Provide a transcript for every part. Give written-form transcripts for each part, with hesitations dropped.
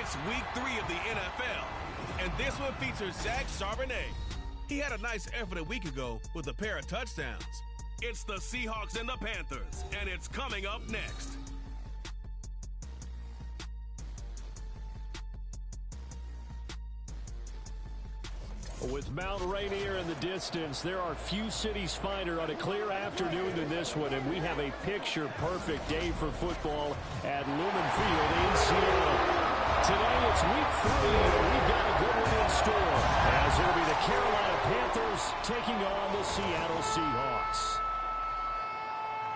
It's week 3 of the NFL, and this one features Zach Charbonnet. He had a nice effort a week ago with a pair of touchdowns. It's the Seahawks and the Panthers, and it's coming up next. With Mount Rainier in the distance, there are few cities finer on a clear afternoon than this one, and we have a picture-perfect day for football at Lumen Field in Seattle. Today it's week 3, and we've got a good one in store, as it'll be the Carolina Panthers taking on the Seattle Seahawks.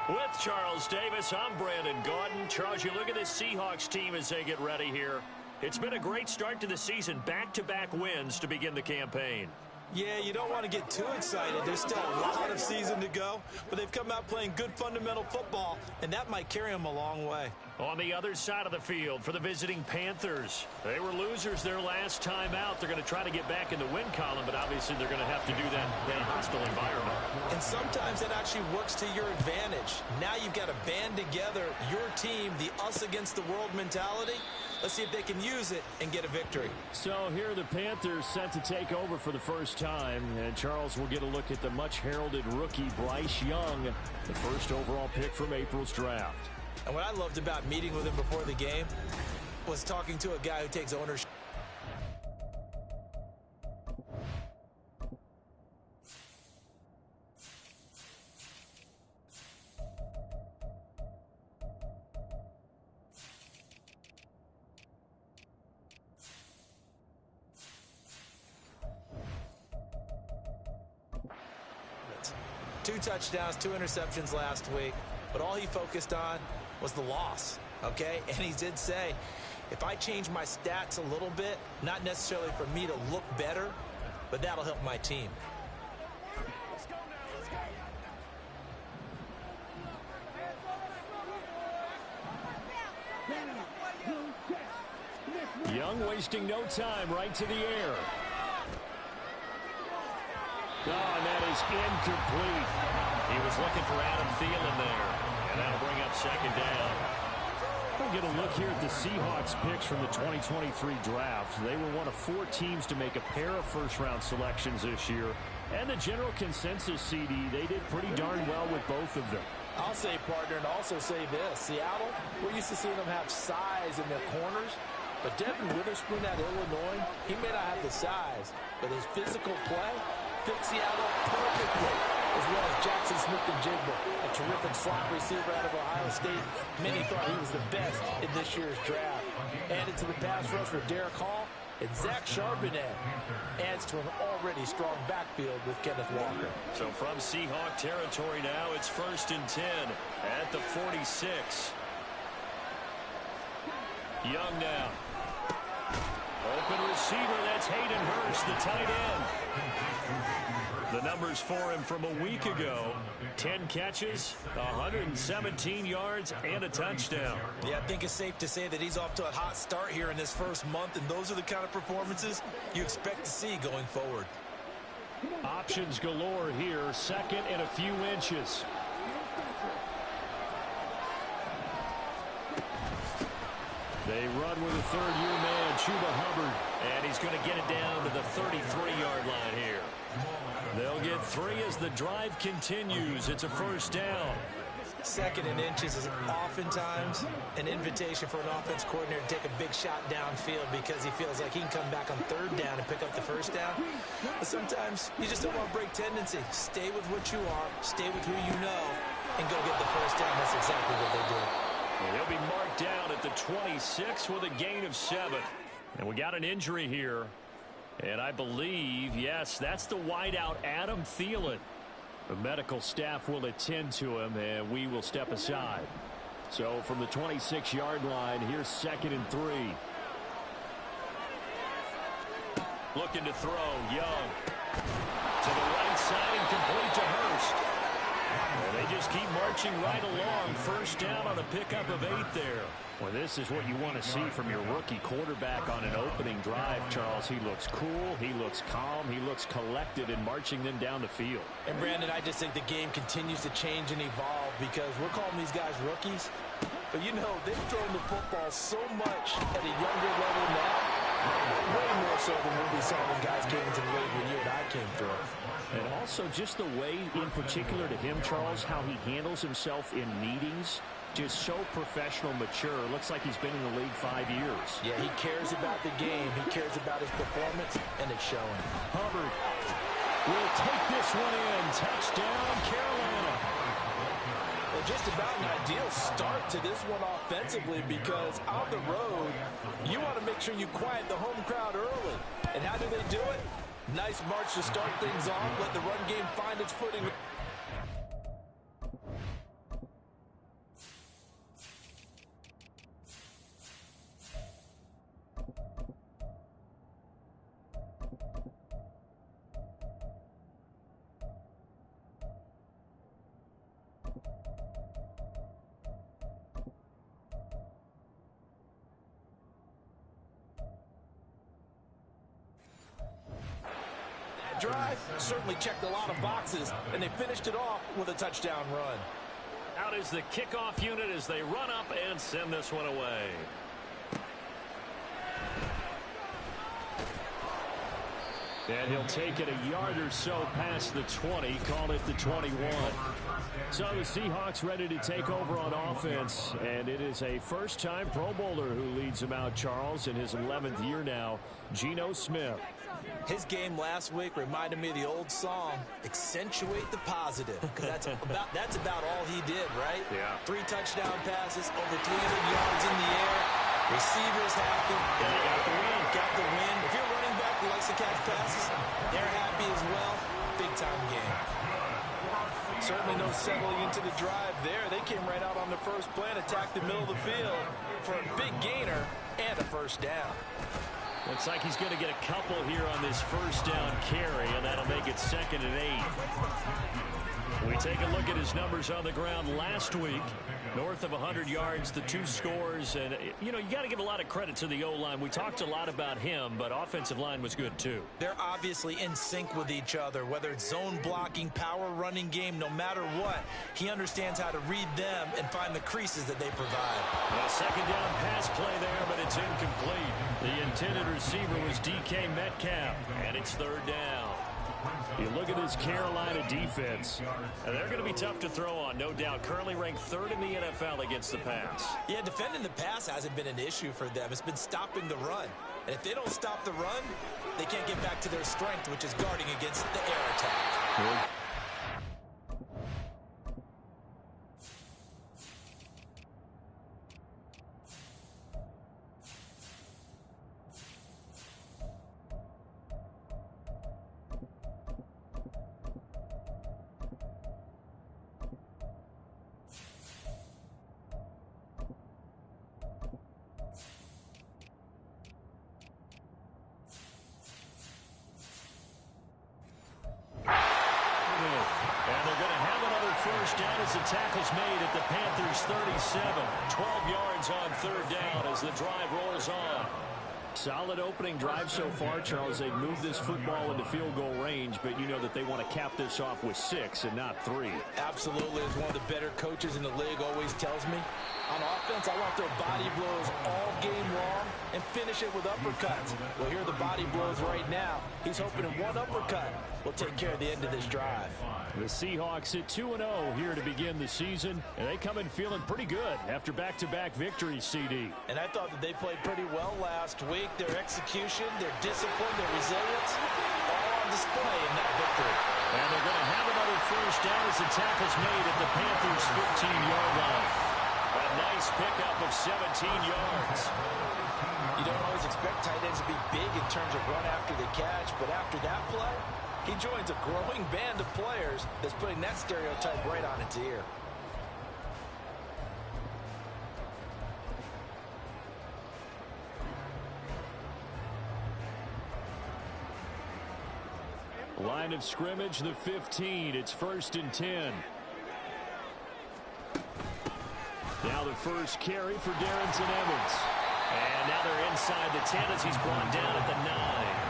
With Charles Davis, I'm Brandon Gaudin. Charles, you look at this Seahawks team as they get ready here. It's been a great start to the season, back-to-back wins to begin the campaign. Yeah, you don't want to get too excited. There's still a lot of season to go, but they've come out playing good fundamental football, and that might carry them a long way. On the other side of the field for the visiting Panthers, they were losers their last time out. They're going to try to get back in the win column, but obviously they're going to have to do that in a hostile environment. And sometimes that actually works to your advantage. Now you've got to band together your team, the us against the world mentality. Let's see if they can use it and get a victory. So here are the Panthers set to take over for the first time. And Charles will get a look at the much-heralded rookie Bryce Young, the first overall pick from April's draft. And what I loved about meeting with him before the game was talking to a guy who takes ownership. Two touchdowns, 2 interceptions last week, but all he focused on was the loss, okay? And he did say, if I change my stats a little bit, not necessarily for me to look better, but that'll help my team. Young wasting no time, right to the air. Oh, and that is incomplete. He was looking for Adam Thielen there, and that'll bring up second down. We'll get a look here at the Seahawks picks from the 2023 draft. They were one of 4 teams to make a pair of first-round selections this year. And the general consensus, CD, they did pretty darn well with both of them. I'll say, partner, and also say this. Seattle, we're used to seeing them have size in their corners. But Devin Witherspoon at Illinois, he may not have the size, but his physical play fits Seattle perfectly, as well as Jackson Smith-Njigba, a terrific slot receiver out of Ohio State. Many thought he was the best in this year's draft. Added to the pass rush for Derek Hall, and Zach Charbonnet adds to an already strong backfield with Kenneth Walker. So from Seahawk territory now, it's 1st and 10 at the 46. Young now. Open receiver, that's Hayden Hurst, the tight end. The numbers for him from a week ago: 10 catches, 117 yards, and a touchdown. Yeah, I think it's safe to say that he's off to a hot start here in this first month, and those are the kind of performances you expect to see going forward. Options galore here, second and a few inches. They run with a third-year man, Chuba Hubbard. And he's going to get it down to the 33-yard line here. They'll get 3 as the drive continues. It's a first down. Second and inches is oftentimes an invitation for an offense coordinator to take a big shot downfield because he feels like he can come back on 3rd down and pick up the first down. But sometimes you just don't want to break tendency. Stay with what you are, stay with who you know, and go get the first down. That's exactly what they did. Well, he'll be marked down at the 26 with a gain of 7. And we got an injury here. And I believe, yes, that's the wideout, Adam Thielen. The medical staff will attend to him, and we will step aside. So from the 26-yard line, here's 2nd and 3. Looking to throw, Young. To the right side and complete to Hurst. And they just keep marching right along. First down on a pickup of 8 there. Well, this is what you want to see from your rookie quarterback on an opening drive, Charles. He looks cool, he looks calm, he looks collected in marching them down the field. And, Brandon, I just think the game continues to change and evolve because we're calling these guys rookies, But, you know, they've thrown the football so much at a younger level now, way more so than what we saw when guys came into the league when you and I came through. And also just the way, in particular to him, Charles, how he handles himself in meetings. Just so professional, mature. Looks like he's been in the league 5 years. Yeah, he cares about the game. He cares about his performance, and it's showing. Hubbard will take this one in. Touchdown, Carolina. Well, just about an ideal start to this one offensively, because on the road, you want to make sure you quiet the home crowd early. And how do they do it? Nice march to start things off. Let the run game find its footing. Drive certainly checked a lot of boxes, and they finished it off with a touchdown run. Out is the kickoff unit as they run up and send this one away. And he'll take it a yard or so past the 20, call it the 21. So the Seahawks ready to take over on offense, and it is a first-time Pro Bowler who leads them out, Charles, in his 11th year now, Geno Smith. His game last week reminded me of the old song, Accentuate the Positive, because that's about all he did, right? Yeah. 3 touchdown passes, over 300 yards in the air. Receivers happy. And they got the win. Got the win. If you're a running back who likes to catch passes, they're happy as well. Big-time game. Certainly no settling into the drive there. They came right out on the first play and attacked the middle of the field for a big gainer and a first down. Looks like he's going to get a couple here on this first down carry, and that'll make it 2nd and 8. We take a look at his numbers on the ground last week. North of 100 yards, the 2 scores. And, you know, you got to give a lot of credit to the O-line. We talked a lot about him, but offensive line was good, too. They're obviously in sync with each other, whether it's zone blocking, power running game, no matter what. He understands how to read them and find the creases that they provide. A 2nd down pass play there, but it's incomplete. The intended receiver was DK Metcalf, and it's 3rd down. You look at this Carolina defense, and they're going to be tough to throw on, no doubt. Currently ranked 3rd in the NFL against the pass. Yeah, defending the pass hasn't been an issue for them. It's been stopping the run. And if they don't stop the run, they can't get back to their strength, which is guarding against the air attack. Good. The tackle's made at the Panthers 37. 12 yards on 3rd down as the drive rolls on. Solid opening drive so far, Charles. They've moved this football into field goal range, but you know that they want to cap this off with 6 and not 3. Absolutely. As one of the better coaches in the league always tells me, on offense, I want their body blows all game long and finish it with uppercuts. Well, here are the body blows right now. He's hoping in one uppercut will take care of the end of this drive. The Seahawks at 2-0 here to begin the season, and they come in feeling pretty good after back-to-back victories, CD. And I thought that they played pretty well last week. Their execution, their discipline, their resilience, all on display in that victory. And they're going to have another first down as the tackle's made at the Panthers' 15-yard line. A nice pickup of 17 yards. You don't always expect tight ends to be big in terms of run after the catch, but after that play, he joins a growing band of players that's putting that stereotype right on its ear. Line of scrimmage, the 15. It's 1st and 10. Now the first carry for Darrington Evans. And now they're inside the 10 as he's brought down at the 9.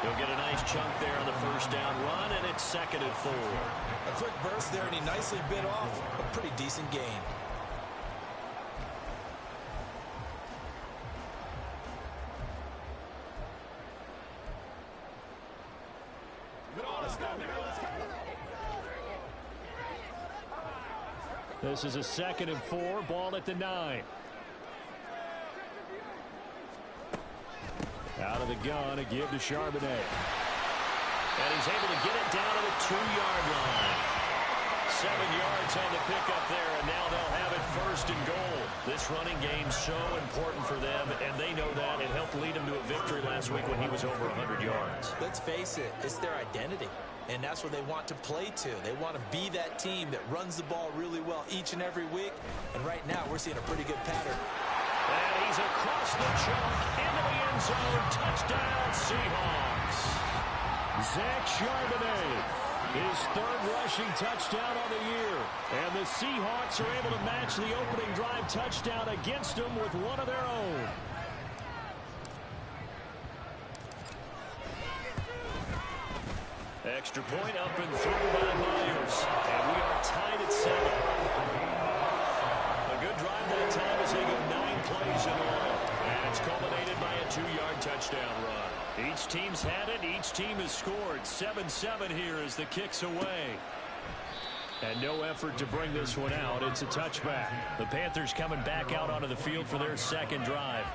He'll get a nice chunk there on the first down run, and it's 2nd and 4. A quick burst there, and he nicely bit off a pretty decent gain. This is a 2nd and 4, ball at the 9. Out of the gun, a give to Charbonnet. And he's able to get it down to the 2-yard line. 7 yards on the pickup there, and now they'll have it 1st and goal. This running game's so important for them, and they know that. It helped lead them to a victory last week when he was over 100 yards. Let's face it, it's their identity, and that's what they want to play to. They want to be that team that runs the ball really well each and every week, and right now we're seeing a pretty good pattern. And he's across the chalk into the end zone. Touchdown, Seahawks. Zach Charbonnet. His 3rd rushing touchdown on the year. And the Seahawks are able to match the opening drive touchdown against them with one of their own. Extra point up and through by Myers. And we are tied at 7. A good drive that time as they go 9 plays in all. And it's culminated by a 2-yard touchdown run. Each team's had it. Each team has scored. 7-7 here as the kick's away. And no effort to bring this one out. It's a touchback. The Panthers coming back out onto the field for their 2nd drive.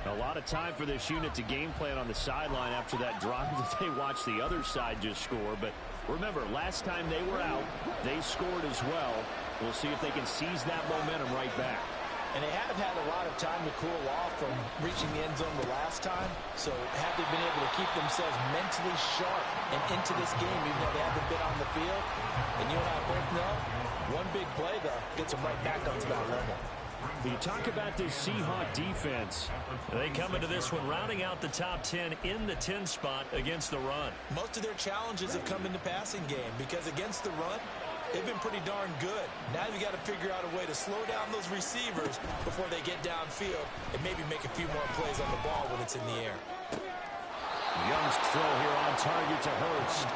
A lot of time for this unit to game plan on the sideline after that drive that they watched the other side just score. But remember, last time they were out, they scored as well. We'll see if they can seize that momentum right back. And they have had a lot of time to cool off from reaching the end zone the last time. So have they been able to keep themselves mentally sharp and into this game, even though they haven't been on the field? And you and I both know, one big play, though, gets them right back up to that level. You talk about this Seahawk defense. They come into this one rounding out the top 10 in the 10 spot against the run. Most of their challenges have come in the passing game because against the run, they've been pretty darn good. Now you've got to figure out a way to slow down those receivers before they get downfield and maybe make a few more plays on the ball when it's in the air. Young's throw here on target to Hurst.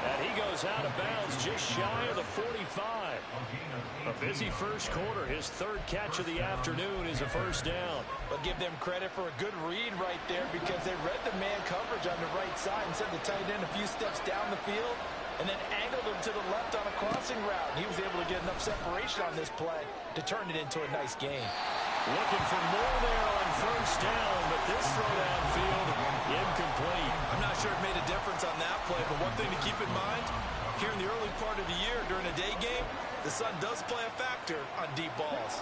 And he goes out of bounds just shy of the 45. A busy first quarter. His 3rd catch of the afternoon is a 1st down. But give them credit for a good read right there because they read the man coverage on the right side and sent the tight end a few steps down the field and then angled him to the left on a crossing route. He was able to get enough separation on this play to turn it into a nice gain. Looking for more there on 1st down, but this throw downfield, incomplete. I'm not sure it made a difference on that play, but one thing to keep in mind, here in the early part of the year during a day game, the sun does play a factor on deep balls.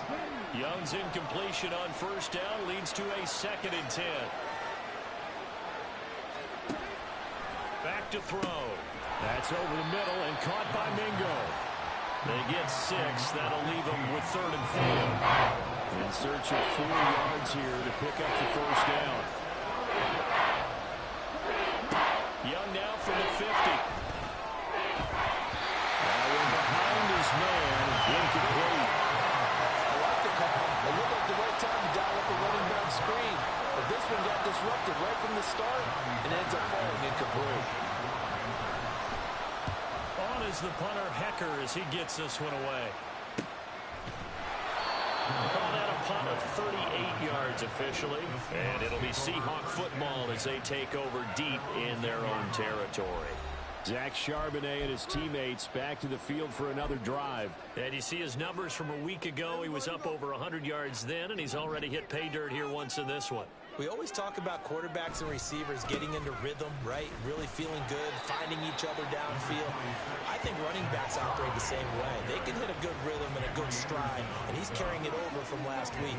Young's incompletion on 1st down leads to a 2nd and 10. Back to throw. That's over the middle and caught by Mingo. They get 6. That'll leave them with 3rd and 4. In search of 4 yards here to pick up the 1st down. Young now from the 50. We're behind his man. Incomplete. I like the call. It looked like the right time to dial up a running back screen. But this one got disrupted right from the start and ends up falling incomplete. On is the punter Hecker as he gets this one away. Call that a punt of 38 yards officially. And it'll be Seahawk football as they take over deep in their own territory. Zach Charbonnet and his teammates back to the field for another drive. And you see his numbers from a week ago. He was up over 100 yards then, and he's already hit pay dirt here once in this one. We always talk about quarterbacks and receivers getting into rhythm, right? Really feeling good, finding each other downfield. I think running backs operate the same way. They can hit a good rhythm and a good stride, and he's carrying it over from last week.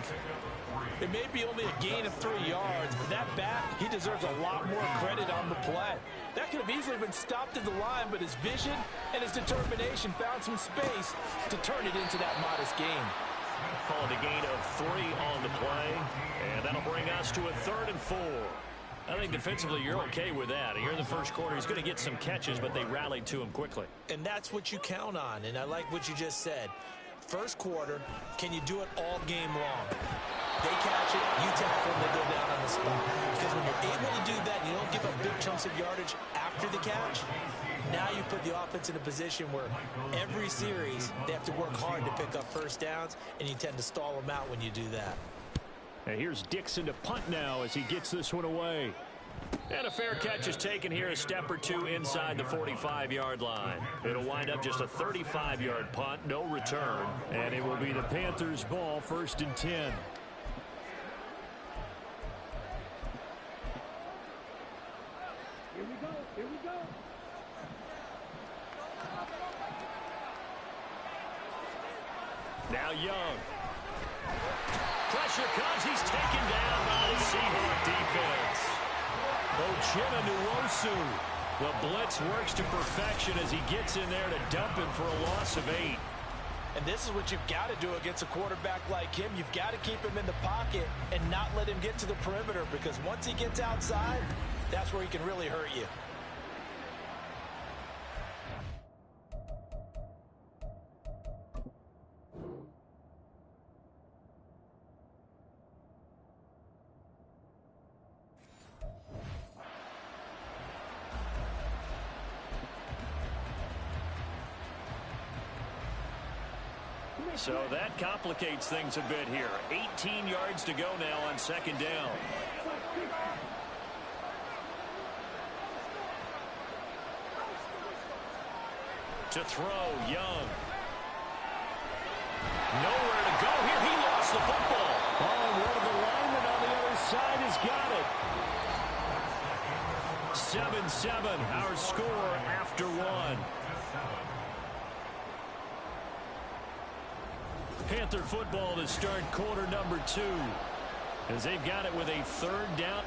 It may be only a gain of 3 yards, but that back, he deserves a lot more credit on the play. That could have easily been stopped at the line, but his vision and his determination found some space to turn it into that modest gain. Called a gain of 3 on the play, and that'll bring us to a 3rd and 4. I think defensively you're okay with that. Here in the first quarter, he's going to get some catches, but they rallied to him quickly. And that's what you count on, and I like what you just said. First quarter, can you do it all game long? They catch it, you tackle them, they go down on the spot. Because when you're able to do that, and you don't give up big chunks of yardage after the catch, now you put the offense in a position where every series they have to work hard to pick up first downs, and you tend to stall them out when you do that. And here's Dixon to punt now as he gets this one away. And a fair catch is taken here, a step or two inside the 45-yard line. It'll wind up just a 35-yard punt, no return. And it will be the Panthers' ball, 1st and 10. Here we go. Here we go. Now Young. Pressure comes. He's taken down by the Seahawks defense. Ochena Nwosu. The blitz works to perfection as he gets in there to dump him for a loss of 8. And this is what you've got to do against a quarterback like him. You've got to keep him in the pocket and not let him get to the perimeter, because once he gets outside, that's where he can really hurt you. So that complicates things a bit here. 18 yards to go now on 2nd down. To throw, Young. Nowhere to go here. He lost the football. Oh, and one of the linemen on the other side has got it. 7-7, our score after 1. Panther football to start quarter number 2, as they've got it with a 3rd down.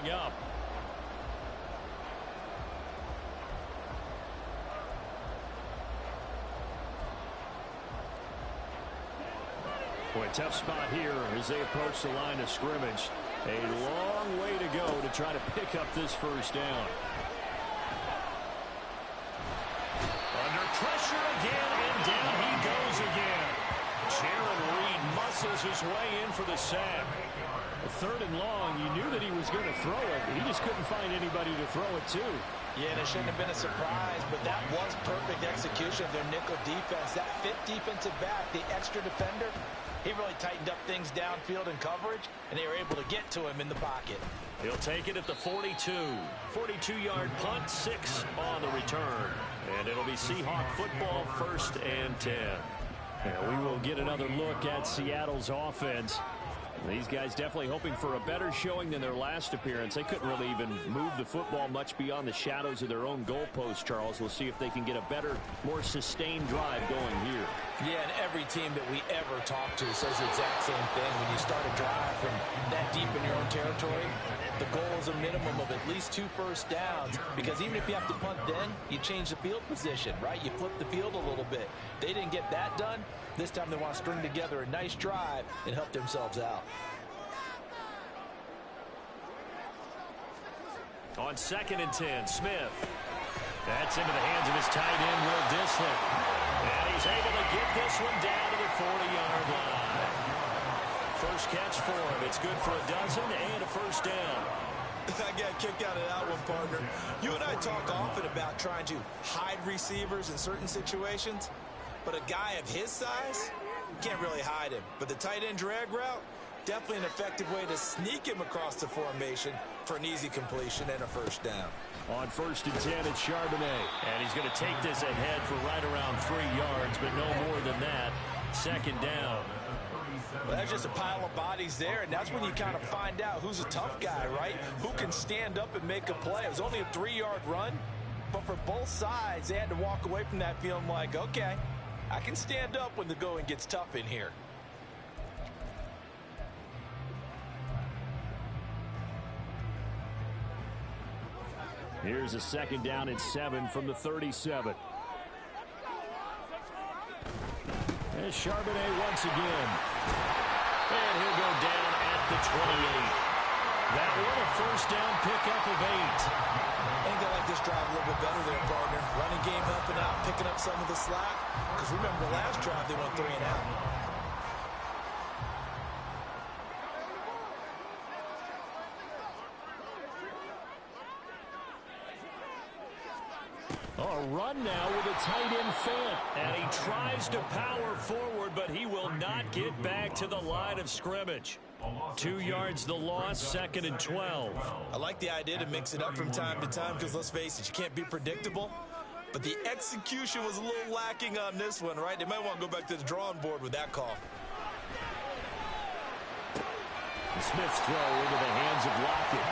Up. Boy, tough spot here as they approach the line of scrimmage. A long way to go to try to pick up this 1st down. Under pressure again, and down he goes again. Jaron Reed muscles his way in for the sack. 3rd and long, you knew that he was going to throw it. He just couldn't find anybody to throw it to. Yeah, and it shouldn't have been a surprise, but that was perfect execution of their nickel defense. That 5th defensive back, the extra defender, he really tightened up things downfield in coverage, and they were able to get to him in the pocket. He'll take it at the 42. 42-yard punt, 6 on the return. And it'll be Seahawk football, 1st and 10. And we will get another look at Seattle's offense. These guys definitely hoping for a better showing than their last appearance. They couldn't really even move the football much beyond the shadows of their own goalpost, Charles. We'll see if they can get a better, more sustained drive going here. Yeah, and every team that we ever talk to says the exact same thing. When you start a drive from that deep in your own territory, the goal is a minimum of at least 2 first downs, because even if you have to punt then, you change the field position, right? You flip the field a little bit. They didn't get that done. This time they want to string together a nice drive and help themselves out. On 2nd and 10, Smith. That's into the hands of his tight end, Will Dissler. And he's able to get this one down to the 40-yard line. First catch for him. It's good for a dozen and a 1st down. I got kicked out of that one, partner. You and I talk often about trying to hide receivers in certain situations, but a guy of his size, you can't really hide him. But the tight end drag route, definitely an effective way to sneak him across the formation for an easy completion and a 1st down. On 1st and 10, it's Charbonnet. And he's going to take this ahead for right around 3 yards, but no more than that. 2nd down. Well, that's just a pile of bodies there, and that's when you kind of find out who's a tough guy, right? Who can stand up and make a play. It was only a 3-yard run, but for both sides, they had to walk away from that feeling like, okay, I can stand up when the going gets tough in here. Here's a 2nd down and 7 from the 37. And Charbonnet once again. And he'll go down at the 28. That one a first down pickup of 8. I think they like this drive a little bit better there, partner. Running game up and out, picking up some of the slack. Because remember, the last drive they went 3 and out. A run now with a tight end Fant. And he tries to power forward, but he will not get back to the line of scrimmage. 2 yards the loss, 2nd and 12. I like the idea to mix it up from time to time because, let's face it, you can't be predictable. But the execution was a little lacking on this one, right? They might want to go back to the drawing board with that call. Smith's throw into the hands of Lockett.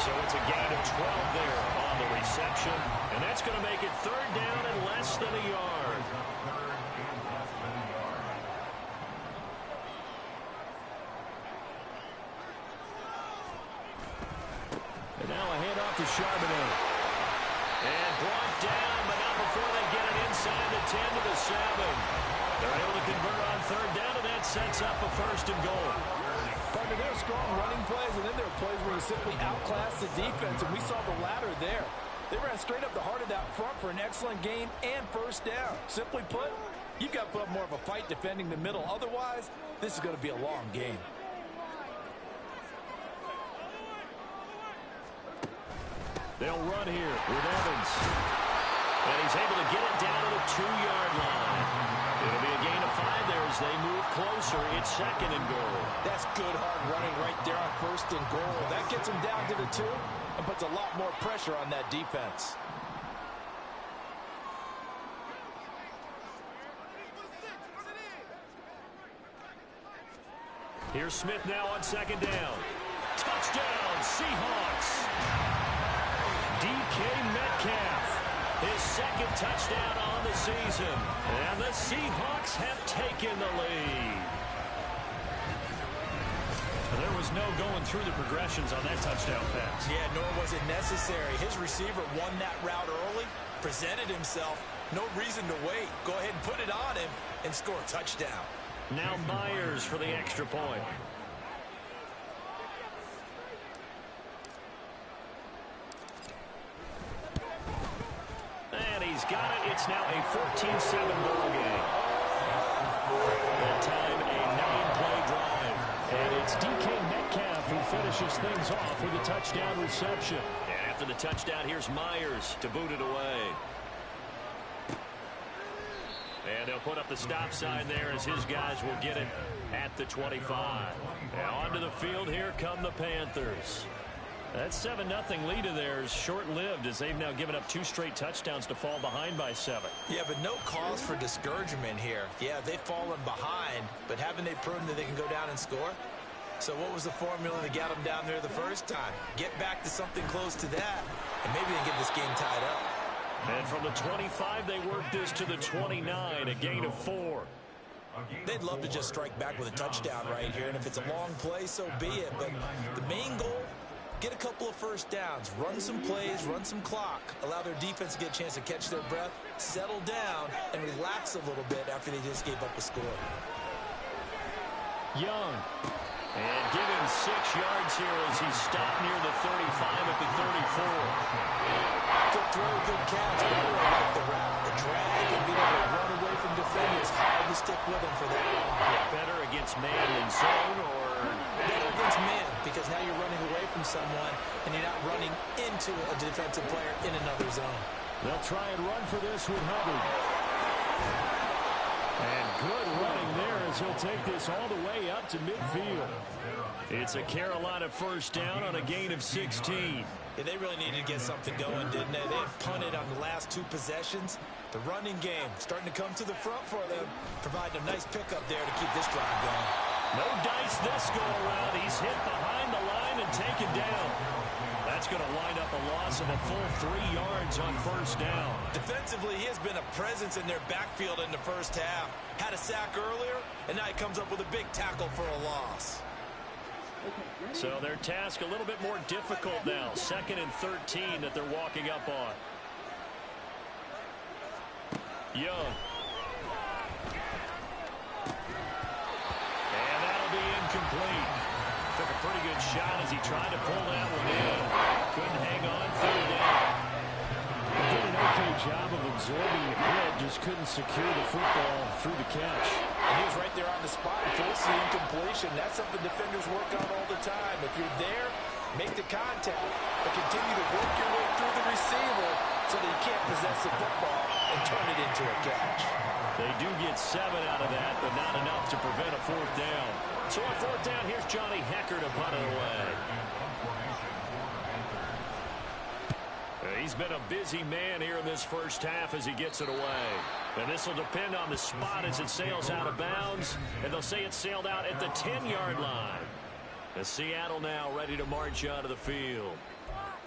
So it's a gain of 12 there on the reception. And that's going to make it 3rd down and less than a yard. And now a handoff to Charbonnet. And brought down, but not before they get it inside the 10 to the 7. They're able to convert on 3rd down, and that sets up a 1st and goal. Partner, there are strong running plays, and then there are plays where you simply outclass the defense, and we saw the latter there. They ran straight up the heart of that front for an excellent gain and 1st down. Simply put, you've got to put up more of a fight defending the middle. Otherwise, this is going to be a long game. They'll run here with Evans. And he's able to get it down to the 2-yard line. It'll be a gain of 5 there as they move closer. It's 2nd and goal. That's good hard running right there on 1st and goal. That gets them down to the 2 and puts a lot more pressure on that defense. Here's Smith now on 2nd down. Touchdown, Seahawks. DK Metcalf, his 2nd touchdown on the season. And the Seahawks have taken the lead. There was no going through the progressions on that touchdown pass. Yeah, nor was it necessary. His receiver won that route early, presented himself. No reason to wait. Go ahead and put it on him and score a touchdown. Now Myers for the extra point. And he's got it. It's now a 14-7 ball game. That time a 9-play drive. And it's DK Metcalf who finishes things off with a touchdown reception. And after the touchdown, here's Myers to boot it away. And they'll put up the stop sign there as his guys will get it at the 25. Now onto the field, here come the Panthers. That 7-0 lead of theirs short-lived as they've now given up 2 straight touchdowns to fall behind by 7. Yeah, but no cause for discouragement here. Yeah, they've fallen behind, but haven't they proven that they can go down and score? So what was the formula that got them down there the first time? Get back to something close to that, and maybe they get this game tied up. And from the 25, they work this to the 29, a gain of 4. They'd love to just strike back with a touchdown right here, and if it's a long play, so be it. But the main goal, get a couple of first downs, run some plays, run some clock, allow their defense to get a chance to catch their breath, settle down, and relax a little bit after they just gave up a score. Young. And give him 6 yards here as he stopped near the 35 at the 34. Good throw, good catch. Better like the route, the drag, and being able to run away from defenders. Hard to stick with him for that long. Yeah, better against man than zone, or better against man, because now you're running away from someone and you're not running into a defensive player in another zone. They'll try and run for this with Hubbard. And good running there as he'll take this all the way up to midfield. It's a Carolina first down on a gain of 16. Yeah, they really needed to get something going, didn't they? They had punted on the last 2 possessions. The running game starting to come to the front for them, providing a nice pickup there to keep this drive going. No dice this go around. He's hit behind the line and taken down. That's going to wind up a loss of a full 3 yards on first down. Defensively, he has been a presence in their backfield in the first half. Had a sack earlier, and now he comes up with a big tackle for a loss. So their task a little bit more difficult now. 2nd and 13 that they're walking up on. Young. And that'll be shot as he tried to pull that one in. Couldn't hang on third down. Did an okay job of absorbing the hit, just couldn't secure the football through the catch. And he was right there on the spot and forced the incompletion. That's something defenders work on all the time. If you're there, make the contact, but continue to work your way through the receiver so that you can't possess the football and turn it into a catch. They do get 7 out of that, but not enough to prevent a fourth down. So on fourth down, here's Johnny Hecker to punt it away. He's been a busy man here in this first half as he gets it away. And this will depend on the spot as it sails out of bounds. And they'll say it sailed out at the 10-yard line. The Seattle now ready to march out of the field.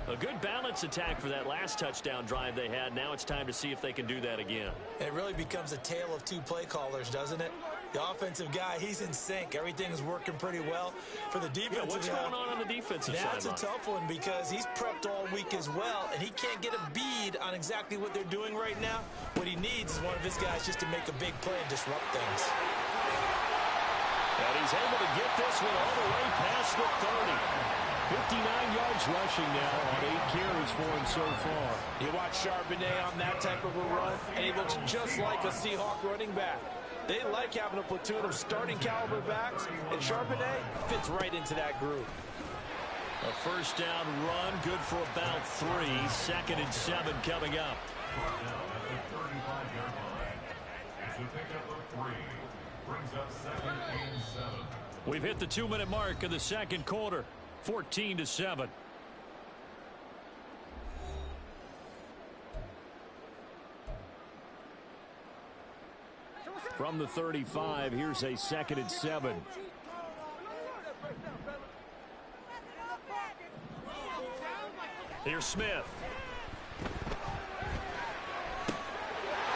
A good balance attack for that last touchdown drive they had. Now it's time to see if they can do that again. It really becomes a tale of two play callers, doesn't it? The offensive guy, he's in sync. Everything's working pretty well. For the defensive what's going on the defensive side? That's a tough one because he's prepped all week as well, and he can't get a bead on exactly what they're doing right now. What he needs is one of his guys just to make a big play and disrupt things. And he's able to get this one all the way past the 30. 59 yards rushing now on 8 carries for him so far. You watch Charbonnet on that type of a run, and he looks just like a Seahawk running back. They like having a platoon of starting caliber backs, and Charbonnet fits right into that group. A first down run, good for about 3. 2nd and 7 coming up. We've hit the 2-minute mark of the second quarter. 14-7. From the 35, here's a 2nd and 7. Here's Smith.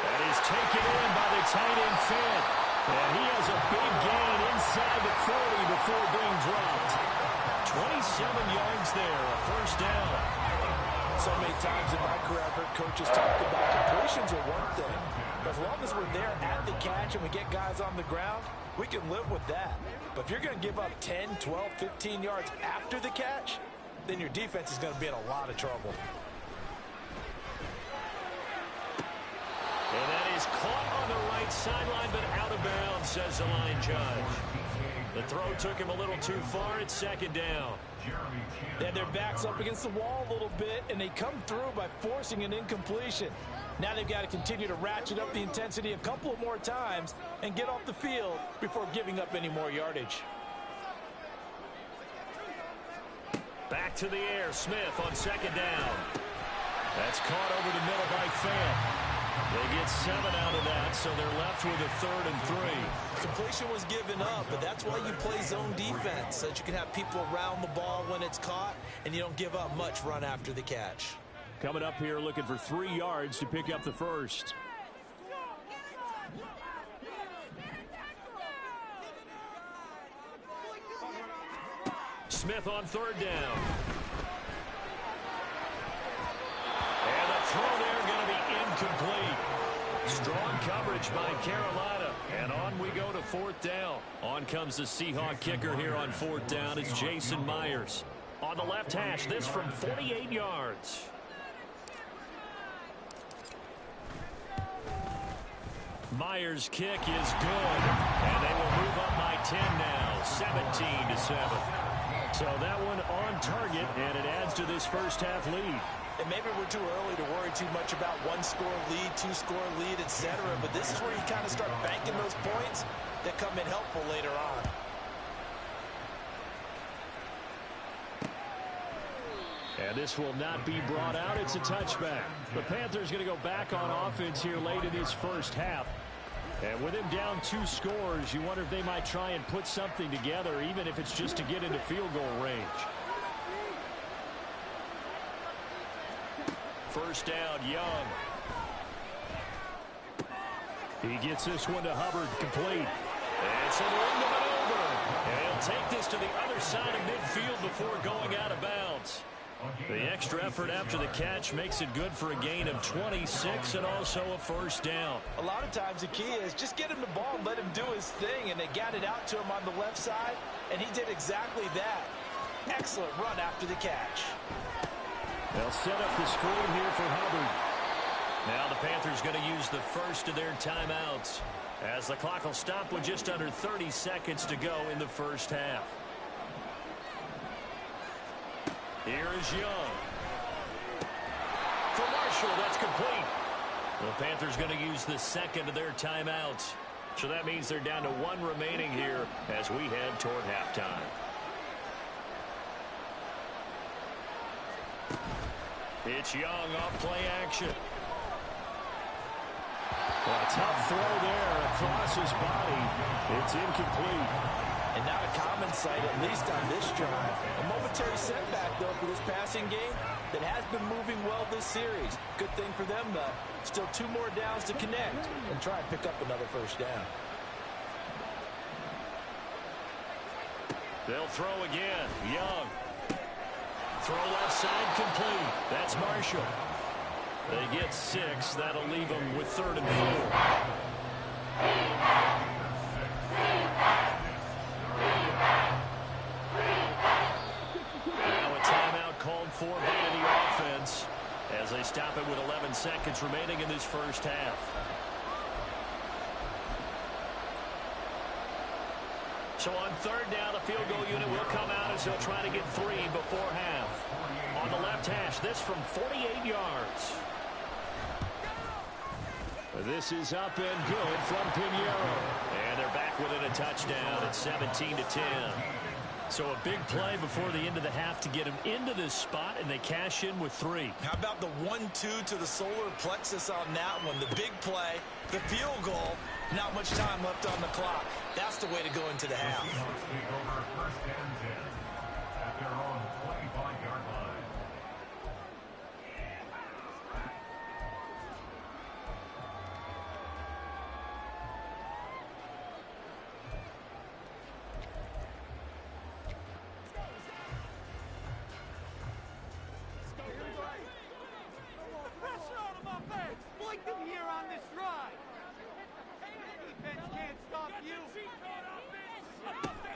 And he's taken in by the tight end Fant. And he has a big gain inside the 40 before being dropped. 27 yards there, a first down. So many times in my career, I've heard coaches talk about completions are one thing. But as long as we're there at the catch and we get guys on the ground, we can live with that. But if you're going to give up 10, 12, 15 yards after the catch, then your defense is going to be in a lot of trouble. And that is caught on the right sideline, but out of bounds, says the line judge. The throw took him a little too far. It's 2nd down. They had their backs up against the wall a little bit, and they come through by forcing an incompletion. Now they've got to continue to ratchet up the intensity a couple of more times and get off the field before giving up any more yardage. Back to the air. Smith on 2nd down. That's caught over the middle by Fant. They get 7 out of that, so they're left with a 3rd and 3. Completion was given up, but that's why you play zone defense, so that you can have people around the ball when it's caught, and you don't give up much run after the catch. Coming up here looking for 3 yards to pick up the first. Smith on 3rd down. And the throw there going to be incomplete. Strong coverage by Carolina. And on we go to 4th down. On comes the Seahawk kicker here on 4th down. It's Jason Myers. On the left hash, this from 48 yards. Myers' kick is good. And they will move up by 10 now. 17-7. So that one on target, and it adds to this first half lead. And maybe we're too early to worry too much about 1-score lead, 2-score lead, etc. But this is where you kind of start banking those points that come in helpful later on. And this will not be brought out. It's a touchback. The Panthers going to go back on offense here late in this first half. And with him down 2 scores, you wonder if they might try and put something together, even if it's just to get into field goal range. First down, Young. He gets this one to Hubbard, complete. And some room to maneuver. And he'll take this to the other side of midfield before going out of bounds. The extra effort after the catch makes it good for a gain of 26 and also a first down. A lot of times the key is just get him the ball and let him do his thing, and they got it out to him on the left side, and he did exactly that. Excellent run after the catch. They'll set up the screen here for Hubbard. Now the Panthers going to use the first of their timeouts, as the clock will stop with just under 30 seconds to go in the first half. Here is Young. For Marshall, that's complete. The Panthers going to use the second of their timeouts. So that means they're down to one remaining here as we head toward halftime. It's Young off play action. Well, a tough throw there across his body. It's incomplete. And not a common sight, at least on this drive. A momentary setback, though, for this passing game that has been moving well this series. Good thing for them, though. Still 2 more downs to connect and try and pick up another first down. They'll throw again. Young. Throw left side complete. That's Marshall. They get 6. That'll leave them with 3rd and 4. Now a timeout called for by the offense as they stop it with 11 seconds remaining in this first half. So on 3rd down, the field goal unit will come out as they'll try to get 3 before half. On the left hash, this from 48 yards. This is up and good from Pinheiro. And they're back within a touchdown at 17-10. So a big play before the end of the half to get them into this spot, and they cash in with 3. How about the 1-2 to the solar plexus on that one? The big play, the field goal, not much time left on the clock. That's the way to go into the half.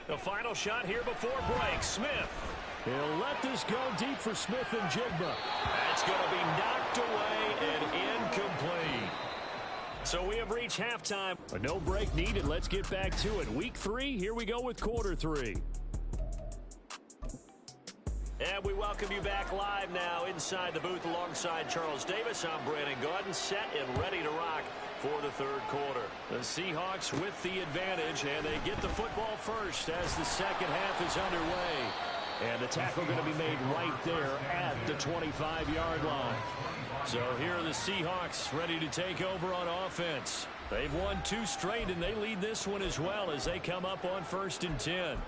The final shot here before break. Smith. He'll let this go deep for Smith and Jigba. That's going to be knocked away and incomplete. So we have reached halftime. A no break needed. Let's get back to it. Week 3, here we go with quarter 3. And we welcome you back live now inside the booth alongside Charles Davis. I'm Brandon Gaudin, set and ready to rock for the 3rd quarter. The Seahawks with the advantage, and they get the football first as the second half is underway. And the tackle going to be made right there at the 25-yard line. So here are the Seahawks ready to take over on offense. They've won 2 straight, and they lead this one as well as they come up on 1st and 10.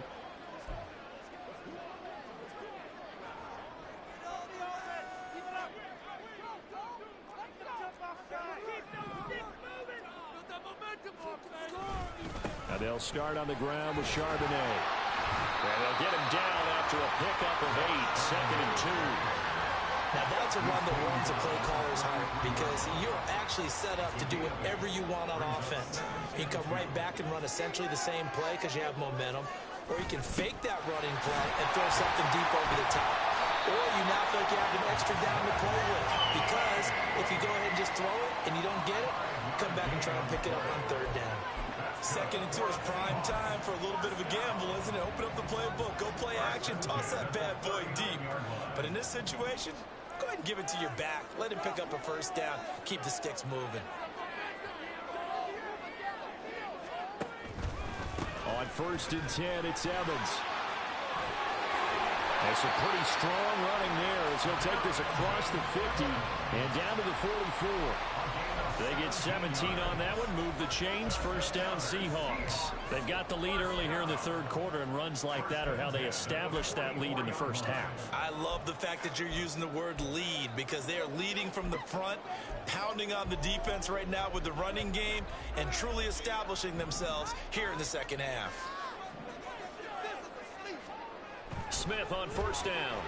They'll start on the ground with Charbonnet. And they'll get him down after a pickup of 8, 2nd and 2. Now that's a run that warms a play caller's heart because you're actually set up to do whatever you want on offense. You can come right back and run essentially the same play because you have momentum, or you can fake that running play and throw something deep over the top. Or you now feel like you have an extra down to play with because if you go ahead and just throw it and you don't get it, come back and try and pick it up on 3rd down. 2nd and 2 is prime time for a little bit of a gamble, isn't it? Open up the playbook, go play action, toss that bad boy deep. But in this situation, go ahead and give it to your back. Let him pick up a 1st down. Keep the sticks moving. On 1st and 10, it's Evans. That's a pretty strong running there as he'll take this across the 50 and down to the 44. They get 17 on that one, move the chains, 1st down Seahawks. They've got the lead early here in the 3rd quarter, and runs like that are how they establish that lead in the first half. I love the fact that you're using the word lead because they are leading from the front, pounding on the defense right now with the running game, and truly establishing themselves here in the 2nd half. Smith on 1st down.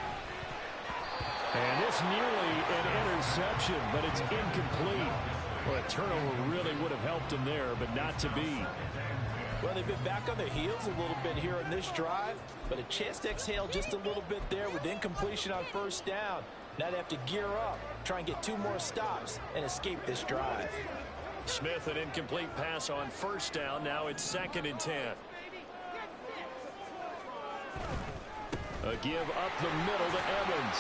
And this nearly an interception, but it's incomplete. Well, a turnover really would have helped him there, but not to be. Well, they've been back on their heels a little bit here on this drive, but a chance to exhale just a little bit there with incompletion on first down. Now they have to gear up, try and get 2 more stops, and escape this drive. Smith, an incomplete pass on first down. Now it's 2nd and 10. A give up the middle to Evans.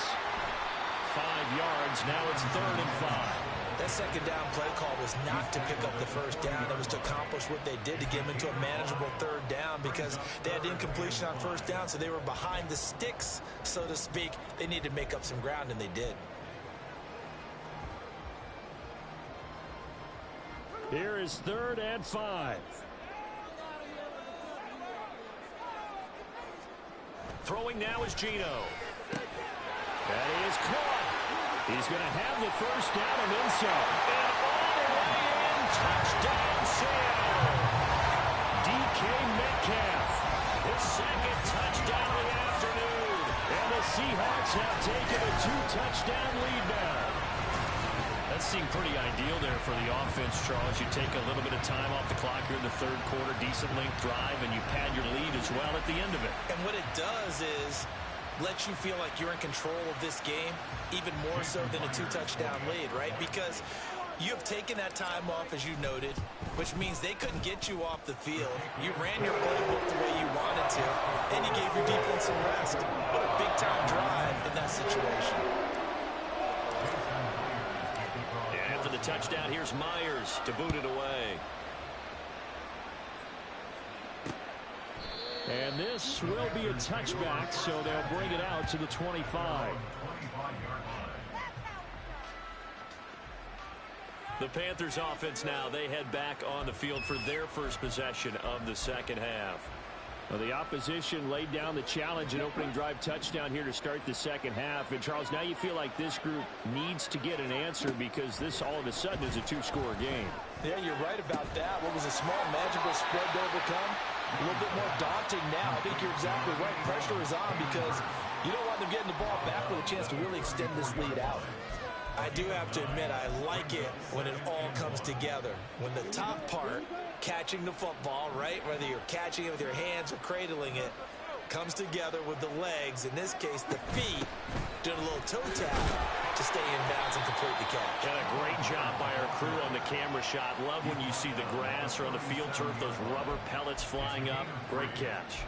5 yards. Now it's 3rd and 5. That second down play call was not to pick up the first down. It was to accomplish what they did to get them into a manageable 3rd down because they had incompletion on first down, so they were behind the sticks, so to speak. They needed to make up some ground, and they did. Here is 3rd and 5. Throwing now is Geno. That is caught. He's going to have the first down and then some. And all the way in, touchdown Seattle. DK Metcalf, his 2nd touchdown of the afternoon. And the Seahawks have taken a 2-touchdown lead now. That seemed pretty ideal there for the offense, Charles. You take a little bit of time off the clock here in the 3rd quarter, decent length drive, and you pad your lead as well at the end of it. And what it does is lets you feel like you're in control of this game, even more so than a 2-touchdown lead, right? Because you have taken that time off, as you noted, which means they couldn't get you off the field. You ran your playbook the way you wanted to, and you gave your defense some rest. What a big-time drive in that situation. And after the touchdown, here's Myers to boot it away. And this will be a touchback, so they'll bring it out to the 25. The Panthers offense now, they head back on the field for their first possession of the 2nd half. Well, the opposition laid down the challenge and opening drive touchdown here to start the 2nd half. And, Charles, now you feel like this group needs to get an answer because this all of a sudden is a 2-score game. Yeah, you're right about that. What was a small, manageable spread to overcome? A little bit more daunting now. I think you're exactly right. Pressure is on because you don't want them getting the ball back with a chance to really extend this lead out. I do have to admit, I like it when it all comes together. When the top part, catching the football, right, whether you're catching it with your hands or cradling it, comes together with the legs, in this case the feet, doing a little toe tap to stay in bounds and complete the catch. And a great job by our crew on the camera shot. Love when you see the grass or on the field turf, those rubber pellets flying up. Great catch.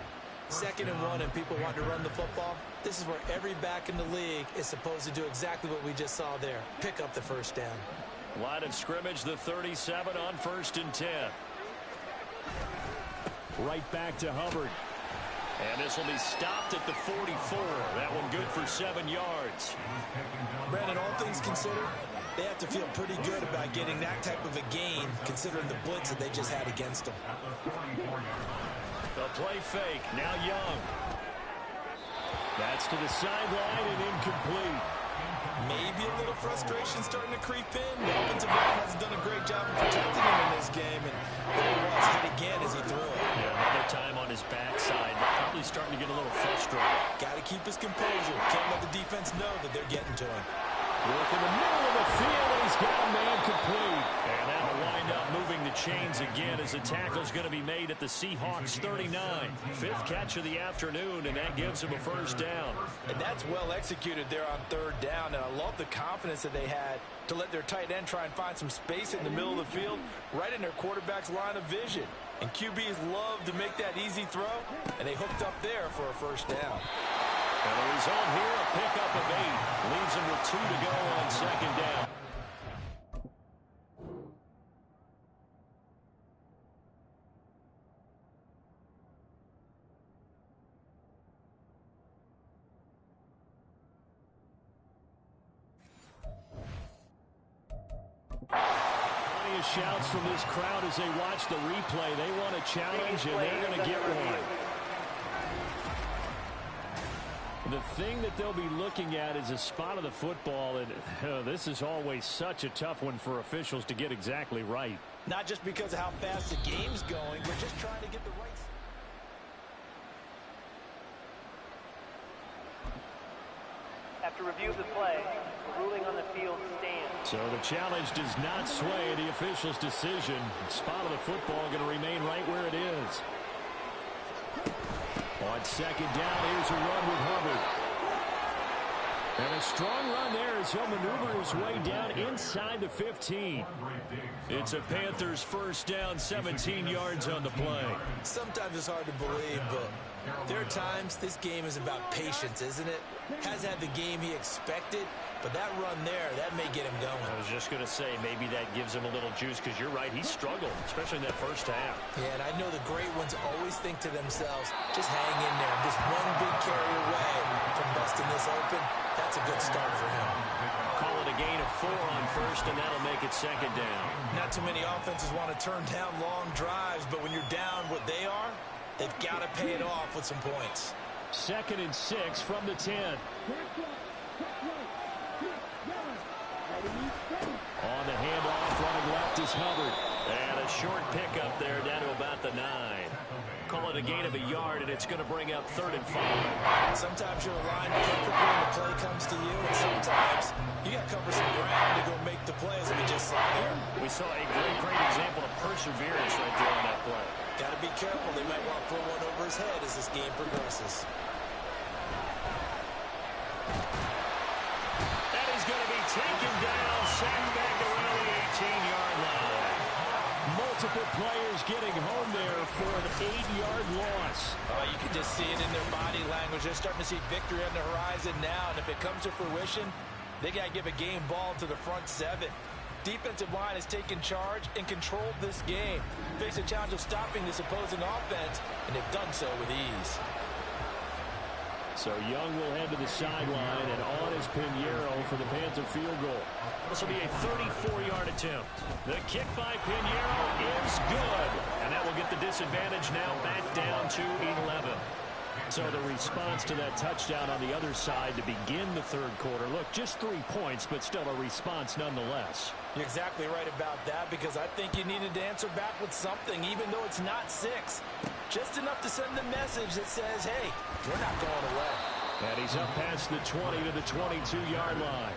2nd and 1 and people want to run the football. This is where every back in the league is supposed to do exactly what we just saw there. Pick up the first down. Line of scrimmage, the 37 on 1st and 10. Right back to Hubbard. And this will be stopped at the 44. That one good for 7 yards. Brandon, all things considered, they have to feel pretty good about getting that type of a gain considering the blitz that they just had against them. The play fake, now Young. That's to the sideline and incomplete. Maybe a little frustration starting to creep in. The offensive line hasn't done a great job of protecting him in this game, and there he was hit again as he threw it. Yeah, another time on his backside. Probably starting to get a little frustrated. Got to keep his composure. Can't let the defense know that they're getting to him. Look in the middle of the field, and he's got a man complete. And that'll wind up moving the chains again as the tackle's going to be made at the Seahawks 39. 5th catch of the afternoon, and that gives him a first down. And that's well executed there on 3rd down, and I love the confidence that they had to let their tight end try and find some space in the middle of the field, right in their quarterback's line of vision. And QBs love to make that easy throw, and they hooked up there for a first down. And the result here, a pickup of 8. Leaves them with 2 to go on 2nd down. Plenty of shouts from this crowd as they watch the replay. They want a challenge, and they're going to get one. The thing that they'll be looking at is a spot of the football, and this is always such a tough one for officials to get exactly right. Not just because of how fast the game's going, we're just trying to get the right... After review of the play, the ruling on the field stands. So the challenge does not sway the official's decision. The spot of the football going to remain right where it is. On second down, here's a run with Hubbard. And a strong run there as he'll maneuver his way down inside the 15. It's a Panthers first down, 17 yards on the play. Sometimes it's hard to believe, but there are times this game is about patience, isn't it? Hasn't had the game he expected, but that run there, that may get him going. I was just going to say, maybe that gives him a little juice, because you're right, he struggled, especially in that first half. Yeah, and I know the great ones always think to themselves, just hang in there. Just one big carry away from busting this open. That's a good start for him. Call it a gain of 4 on first, and that'll make it second down. Not too many offenses want to turn down long drives, but when you're down what they are, they've got to pay it off with some points. 2nd and 6 from the 10. On the handoff, running left is Hubbard. And a short pickup there down to about the 9. Call it a gain of a yard, and it's going to bring up 3rd and 5. Sometimes you're aligned perfectly when the play comes to you, and sometimes you got to cover some ground to go make the play, as we just saw here. We saw a great example of perseverance right there on that play. Got to be careful. They might want to throw one over his head as this game progresses. That is going to be taken down, sacked back around the 18-yard line. Multiple players getting home there for an 8-yard loss. You can just see it in their body language. They're starting to see victory on the horizon now, and if it comes to fruition, they got to give a game ball to the front 7. Defensive line has taken charge and controlled this game. Face a challenge of stopping this opposing offense, and they've done so with ease. So Young will head to the sideline, and on is Pinheiro for the Panther field goal. This will be a 34-yard attempt. The kick by Pinheiro is good. And that will get the disadvantage now back down to 11. So the response to that touchdown on the other side to begin the 3rd quarter. Look, just 3 points, but still a response nonetheless. You're exactly right about that, because I think you needed to answer back with something, even though it's not 6. Just enough to send the message that says, hey, we're not going away. And he's up past the 20 to the 22-yard line.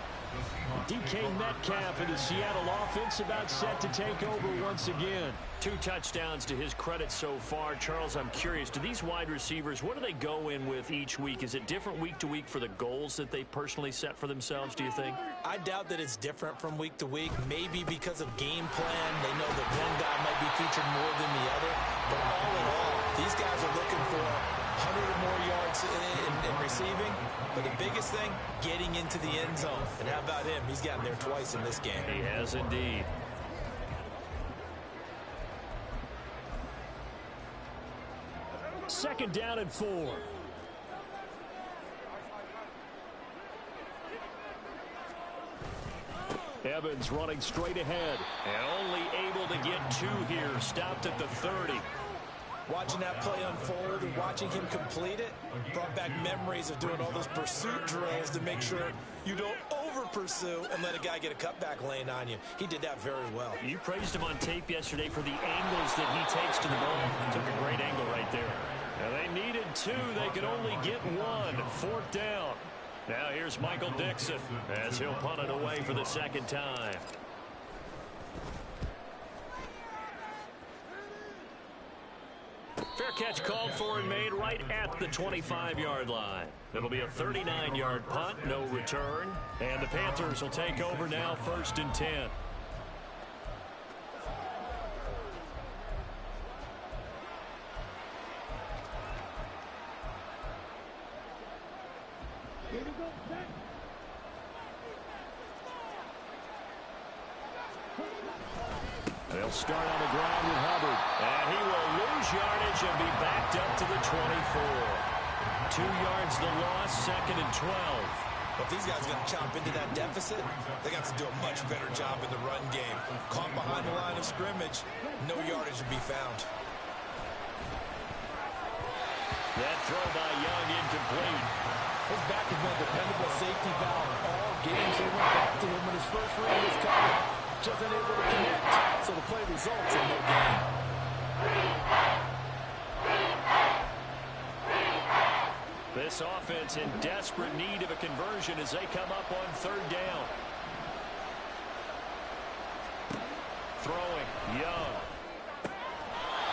DK Metcalf and the Seattle offense about set to take over once again. 2 touchdowns to his credit so far. Charles, I'm curious, do these wide receivers, what do they go in with each week? Is it different week to week for the goals that they personally set for themselves, do you think? I doubt that it's different from week to week, maybe because of game plan. They know that one guy might be featured more than the other. But all in all, these guys are looking for 100 or more yards in receiving. But the biggest thing, getting into the end zone. And how about him? He's gotten there twice in this game. He has indeed. Second down and 4. Evans running straight ahead. And only able to get 2 here. Stopped at the 30. Watching that play unfold and watching him complete it brought back memories of doing all those pursuit drills to make sure you don't over-pursue and let a guy get a cutback lane on you. He did that very well. You praised him on tape yesterday for the angles that he takes to the ball. Took a great angle right there. Now they needed 2. They could only get 1. 4th down. Now here's Michael Dixon as he'll punt it away for the 2nd time. Fair catch called for and made right at the 25-yard line. It'll be a 39-yard punt, no return. And the Panthers will take over now, 1st and 10. Here we go, set. They'll start on the ground with Hubbard. And he will lose yardage and be backed up to the 24. 2 yards the loss, 2nd and 12. But if these guys are going to chomp into that deficit, they got to do a much better job in the run game. Caught behind the line of scrimmage, no yardage to be found. That throw by Young incomplete. His back has been a dependable safety valve all game, so he went back to him when his first read was coming. Just unable to connect, so the play results in no gain. This offense in desperate need of a conversion as they come up on 3rd down. throwing. Young.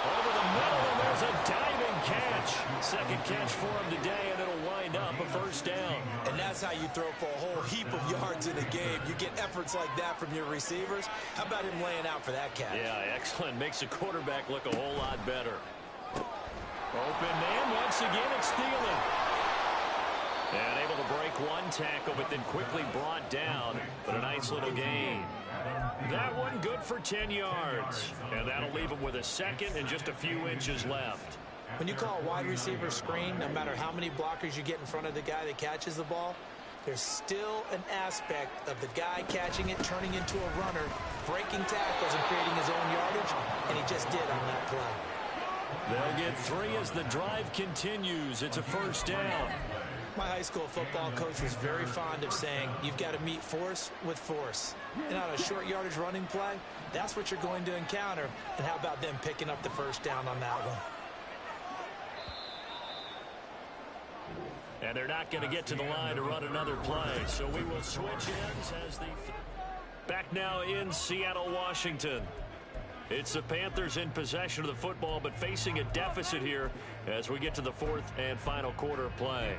Over the middle, and there's a diving catch. Second catch for him today, and it'll wind up a first down. And that's how you throw for a whole heap of yards in a game. You get efforts like that from your receivers. How about him laying out for that catch? Yeah, excellent. Makes the quarterback look a whole lot better. Open man, once again, it's Thielen. And able to break one tackle, but then quickly brought down. But a nice little gain. That one good for 10 yards. And that'll leave him with a second and just a few inches left. When you call a wide receiver screen, no matter how many blockers you get in front of the guy that catches the ball, there's still an aspect of the guy catching it, turning into a runner, breaking tackles and creating his own yardage, and he just did on that play. They'll get 3 as the drive continues. It's a first down. My high school football coach was very fond of saying, you've got to meet force with force. And on a short yardage running play, that's what you're going to encounter. And how about them picking up the first down on that one? And they're not going to get to the line to run another play. So we will switch ends as the... Back now in Seattle, Washington. It's the Panthers in possession of the football, but facing a deficit here as we get to the fourth and final quarter of play.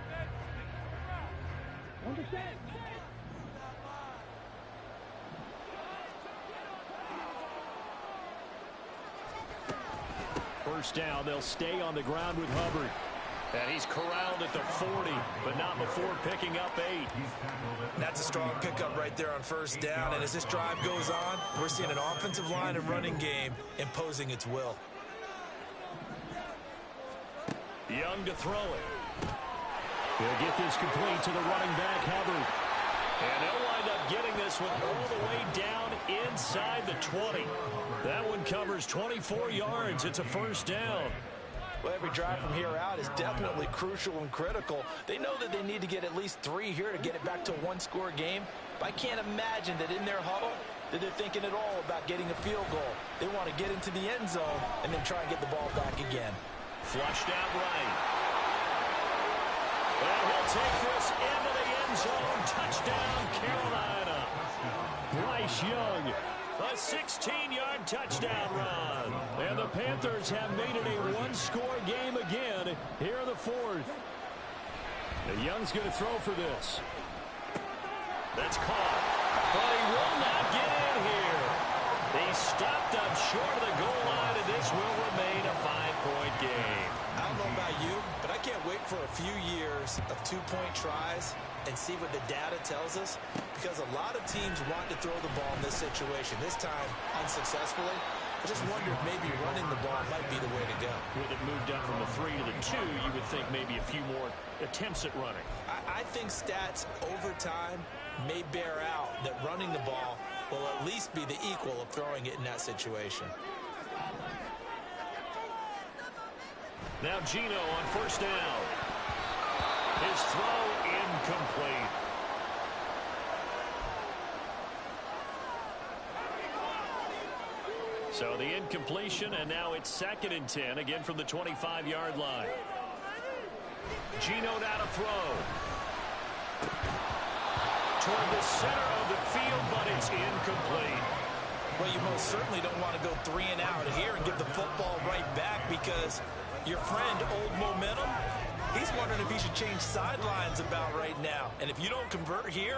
First down, they'll stay on the ground with Hubbard. And he's corralled at the 40, but not before picking up 8. That's a strong pickup right there on first down. And as this drive goes on, we're seeing an offensive line and running game imposing its will. Young to throw it. He'll get this complete to the running back, Hubbard. And they'll wind up getting this one all the way down inside the 20. That one covers 24 yards. It's a first down. Well, every drive from here out is definitely crucial and critical. They know that they need to get at least 3 here to get it back to a one-score game. But I can't imagine that in their huddle that they're thinking at all about getting a field goal. They want to get into the end zone and then try and get the ball back again. Flushed out right. And he'll take this into the end zone. Touchdown, Carolina. Bryce Young. A 16-yard touchdown run. And the Panthers have made it a one-score game again here in the fourth. And Young's going to throw for this. That's caught. But he will not get in here. He stopped up short of the goal line, and this will remain a 5-point game. I don't know about you, but I can't wait for a few years of 2-point tries and see what the data tells us, because a lot of teams want to throw the ball in this situation. This time, unsuccessfully. I just wonder if maybe running the ball might be the way to go. With it moved up from the 3 to the 2, you would think maybe a few more attempts at running. I think stats over time may bear out that running the ball will at least be the equal of throwing it in that situation. Now Gino on first down. His throw incomplete. So the incompletion, and now it's 2nd and 10, again from the 25-yard line. Gino now to throw. Toward the center of the field, but it's incomplete. Well, you most certainly don't want to go 3 and out here and give the football right back, because your friend, Old Momentum, he's wondering if he should change sidelines about right now. And if you don't convert here,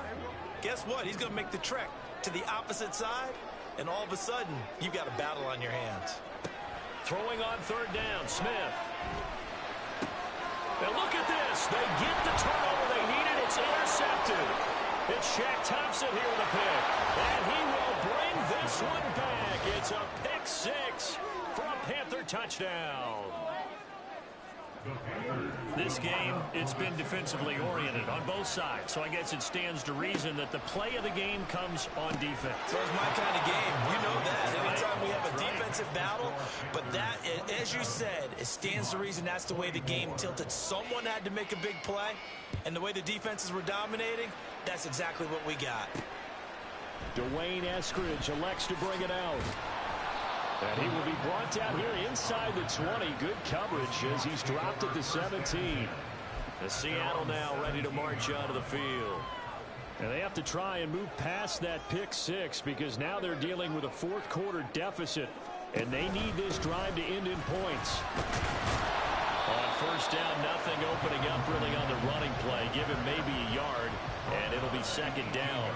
guess what? He's going to make the trek to the opposite side, and all of a sudden, you've got a battle on your hands. Throwing on 3rd down, Smith. And look at this. They get the turnover they needed. It's intercepted. It's Shaq Thompson here with a pick. And he will bring this one back. It's a pick 6 for a Panther touchdown. This game, it's been defensively oriented on both sides, so I guess it stands to reason that the play of the game comes on defense. So it's my kind of game. You know that. Anytime we have a defensive battle, but that, as you said, it stands to reason that's the way the game tilted. Someone had to make a big play, and the way the defenses were dominating, that's exactly what we got. Dwayne Eskridge elects to bring it out. And he will be brought down here inside the 20. Good coverage as he's dropped at the 17. The Seattle now ready to march out of the field. And they have to try and move past that pick six because now they're dealing with a fourth quarter deficit, and they need this drive to end in points. On first down, nothing opening up really on the running play. Give him maybe a yard, and it'll be second down.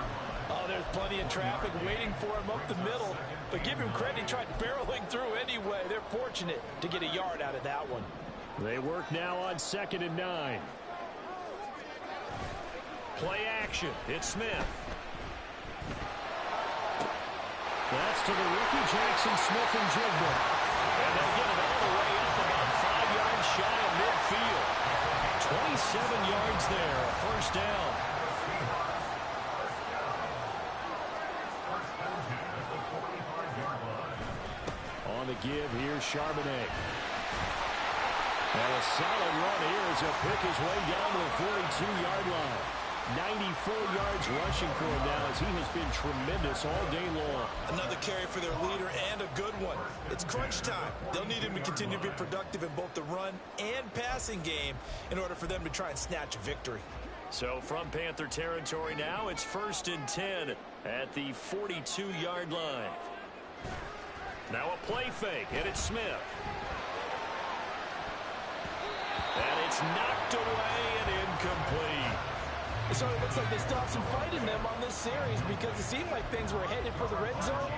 Oh, there's plenty of traffic waiting for him up the middle, but give him credit. He tried barreling through anyway. They're fortunate to get a yard out of that one. They work now on 2nd and 9. Play action. It's Smith. That's to the rookie Jackson Smith and Jigba. And they'll get it all the way up about 5 yards shy of midfield. 27 yards there, a first down. On the give, here's Charbonnet. And a solid run here as he'll pick his way down to the 42-yard line. 94 yards rushing for him now as he has been tremendous all day long. Another carry for their leader and a good one. It's crunch time. They'll need him to continue to be productive in both the run and passing game in order for them to try and snatch a victory. So from Panther territory now, it's 1st and 10 at the 42-yard line. Now a play fake, and it's Smith. And it's knocked away and incomplete. So it looks like they still have some fight in them on this series because it seemed like things were headed for the red zone.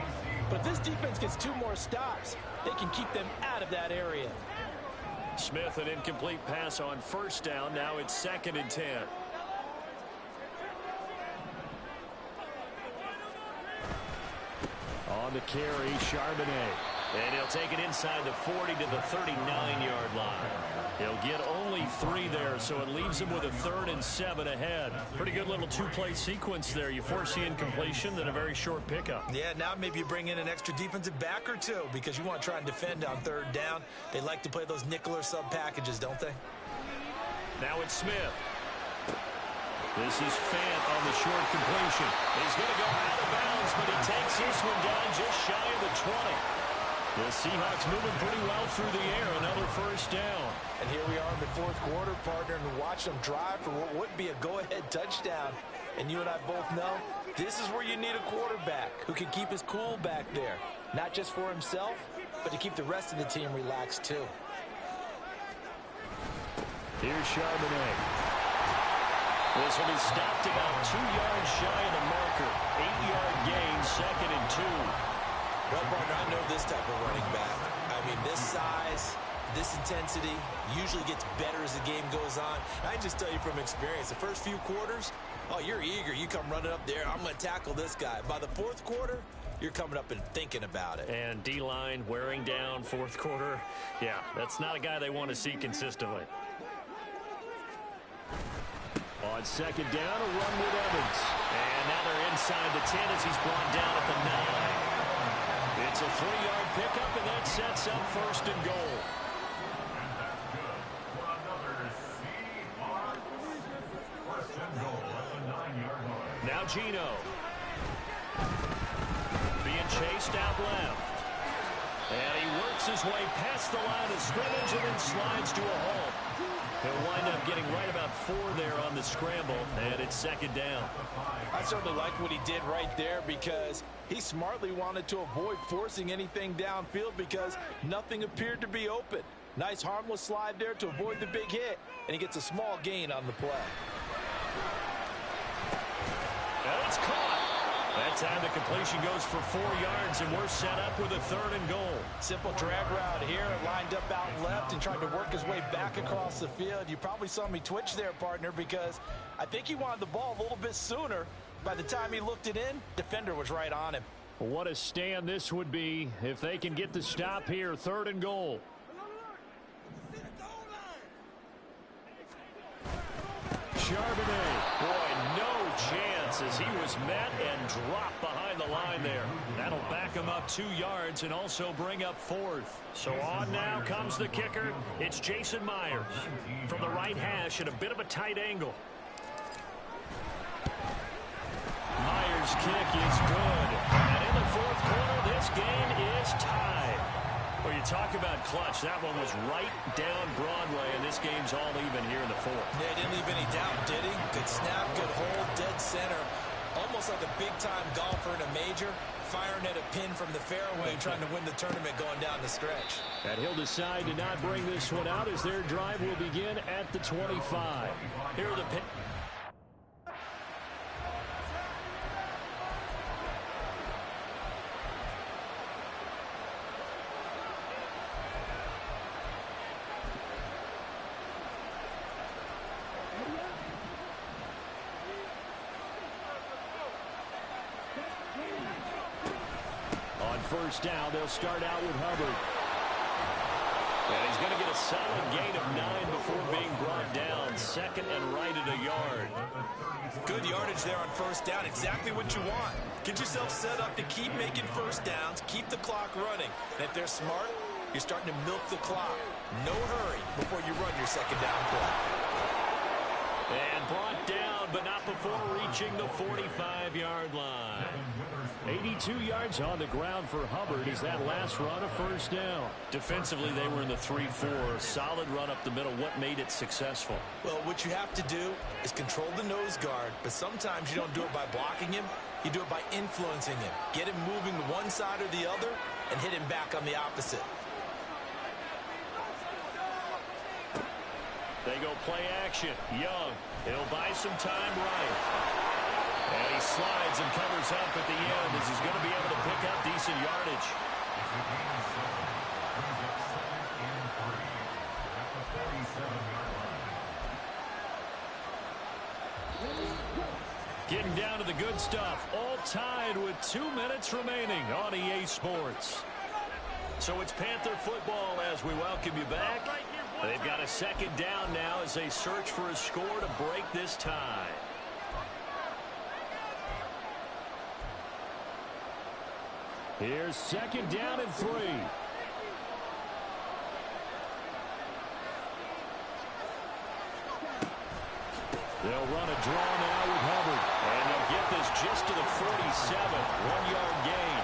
But if this defense gets 2 more stops, they can keep them out of that area. Smith, an incomplete pass on first down. Now it's 2nd and 10. On the carry, Charbonnet. And he'll take it inside the 40 to the 39-yard line. He'll get only 3 there, so it leaves him with a 3rd and 7 ahead. Pretty good little 2-play sequence there. You force the incompletion, then a very short pickup. Yeah, now maybe you bring in an extra defensive back or 2 because you want to try and defend on 3rd down. They like to play those nickel or sub packages, don't they? Now it's Smith. This is Fant on the short completion. He's going to go out of bounds, but he takes this one down just shy of the 20. The Seahawks moving pretty well through the air. Another first down. And here we are in the 4th quarter, partner, and watch them drive for what would be a go-ahead touchdown. And you and I both know this is where you need a quarterback who can keep his cool back there. Not just for himself, but to keep the rest of the team relaxed too. Here's Charbonnet. This will be stopped about 2 yards shy of the marker. 8-yard gain, 2nd and 2. Well, partner, I know this type of running back. I mean, this size, this intensity usually gets better as the game goes on. I can just tell you from experience, the first few quarters, oh, you're eager. You come running up there, I'm going to tackle this guy. By the 4th quarter, you're coming up and thinking about it. And D-line wearing down 4th quarter. Yeah, that's not a guy they want to see consistently. On 2nd down, a run with Evans. And now they're inside the 10 as he's brought down at the 9. It's a 3-yard pickup, and that sets up 1st and goal. Now Gino. Being chased out left. And he works his way past the line of scrimmage and then slides to a halt. He'll wind up getting right about 4 there on the scramble, and it's 2nd down. I certainly like what he did right there because he smartly wanted to avoid forcing anything downfield because nothing appeared to be open. Nice harmless slide there to avoid the big hit, and he gets a small gain on the play. And it's caught. That time the completion goes for 4 yards, and we're set up with a 3rd and goal. Simple drag route here, lined up out left and tried to work his way back across the field. You probably saw me twitch there, partner, because I think he wanted the ball a little bit sooner. By the time he looked it in, defender was right on him. What a stand this would be if they can get the stop here. 3rd and goal. Charbonnet. Boy, no chance as he was met and dropped behind the line there. That'll back him up 2 yards and also bring up 4th. So on now comes the kicker. It's Jason Myers from the right hash at a bit of a tight angle. Myers' kick is good. And in the 4th quarter, this game is tied. Well, you talk about clutch. That one was right down Broadway, and this game's all even here in the fourth. Yeah, he didn't leave any doubt, did he? Good snap, good hold, dead center. Almost like a big-time golfer in a major, firing at a pin from the fairway, trying to win the tournament going down the stretch. And he'll decide to not bring this one out as their drive will begin at the 25. Here are the pin. First down, they'll start out with Hubbard. And he's going to get a solid gain of 9 before being brought down. Second and right at a yard. Good yardage there on first down. Exactly what you want. Get yourself set up to keep making first downs, keep the clock running. And if they're smart, you're starting to milk the clock. No hurry before you run your second down play. And brought down, but not before reaching the 45-yard line. 82 yards on the ground for Hubbard as that last run a first down. Defensively, they were in the 3-4. Solid run up the middle. What made it successful? Well, what you have to do is control the nose guard, but sometimes you don't do it by blocking him. You do it by influencing him. Get him moving to one side or the other and hit him back on the opposite. They go play action. Young. He'll buy some time right. And he slides and covers up at the end as he's going to be able to pick up decent yardage. Getting down to the good stuff. All tied with 2 minutes remaining on EA Sports. So it's Panther football as we welcome you back. They've got a second down now as they search for a score to break this tie. Here's second down and 3. They'll run a draw now with Hubbard. And they'll get this just to the 47. 1-yard gain.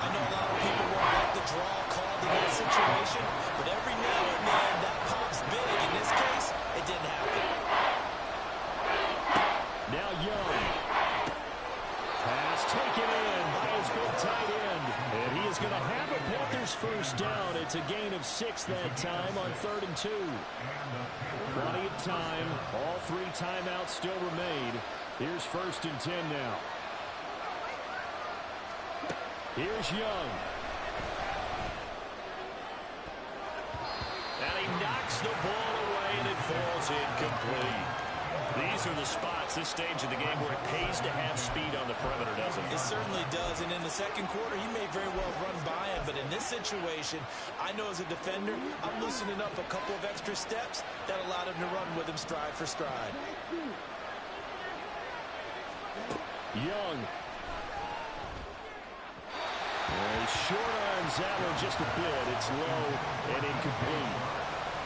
I know a lot of people won't like the draw called in that situation, but every now and then that pops big. In this case, it didn't happen. Now Young. Pass taken in by his big tight end. And he is going to have a Panthers first down. It's a gain of 6 that time on 3rd and 2. Plenty of time. All 3 timeouts still remain. Here's 1st and 10 now. Here's Young. And he knocks the ball away, and it falls incomplete. These are the spots, this stage of the game, where it pays to have speed on the perimeter, doesn't it? It certainly does, and in the second quarter, he may very well run by him, but in this situation, I know as a defender, I'm loosening up a couple of extra steps that allowed him to run with him stride for stride. Young. And he short arms that one just a bit. It's low and incomplete.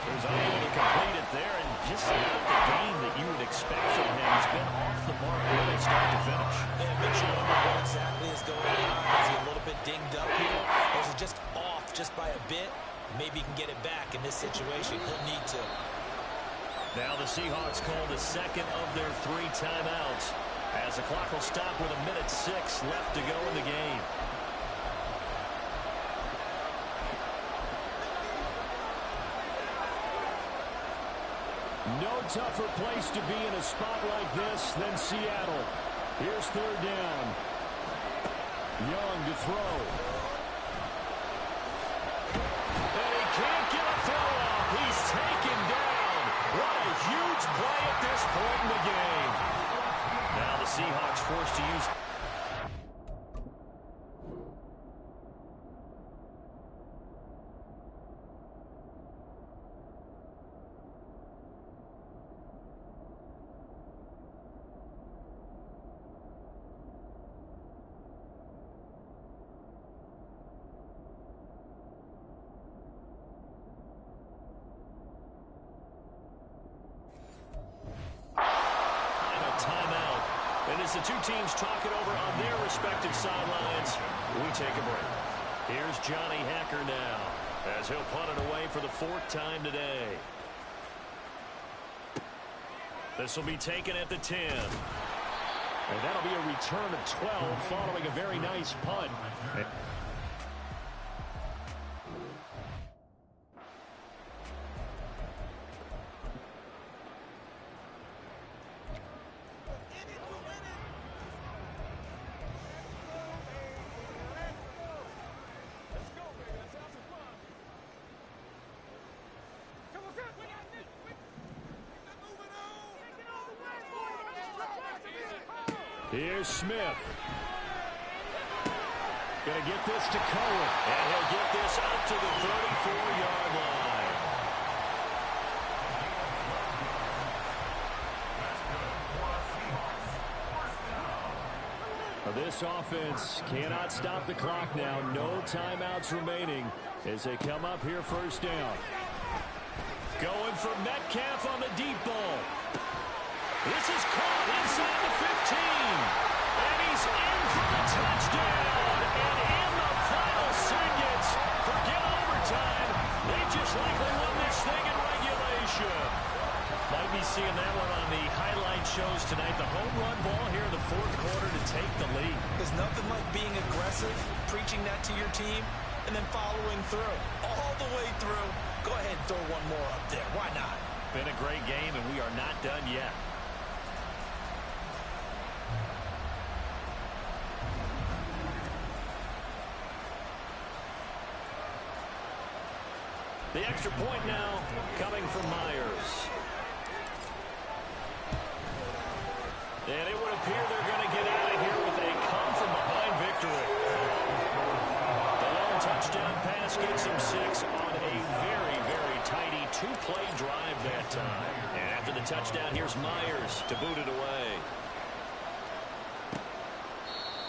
He's unable to complete it there, and just not the game that you would expect from him. He's been off the mark really start to finish. Yeah, but you wonder what exactly is going on. Is he a little bit dinged up here? Or is it just off just by a bit? Maybe he can get it back in this situation. He'll need to. Now the Seahawks call the second of their 3 timeouts, as the clock will stop with 1:06 left to go in the game. No tougher place to be in a spot like this than Seattle. Here's 3rd down. Young to throw. And he can't get a throw off. He's taken down. What a huge play at this point in the game. Now the Seahawks forced to use... As the 2 teams talk it over on their respective sidelines, we take a break. Here's Johnny Hacker now. as he'll punt it away for the 4th time today. This will be taken at the 10. And that'll be a return of 12 following a very nice punt. Here's Smith. Going to get this to Cohen. And he'll get this up to the 34-yard line. This offense cannot stop the clock now. No timeouts remaining as they come up here 1st down. Going for Metcalf on the deep ball. This is caught inside the 15. And he's in for the touchdown. And in the final seconds, forget overtime. They just likely won this thing in regulation. Might be seeing that one on the highlight shows tonight. The home run ball here in the 4th quarter to take the lead. There's nothing like being aggressive, preaching that to your team, and then following through. All the way through. Go ahead and throw one more up there. Why not? Been a great game, and we are not done yet. The extra point now coming from Myers. And it would appear they're going to get out of here with a come-from-behind victory. The long touchdown pass gets them 6 on a very, very tidy 2-play drive that time. And after the touchdown, here's Myers to boot it away.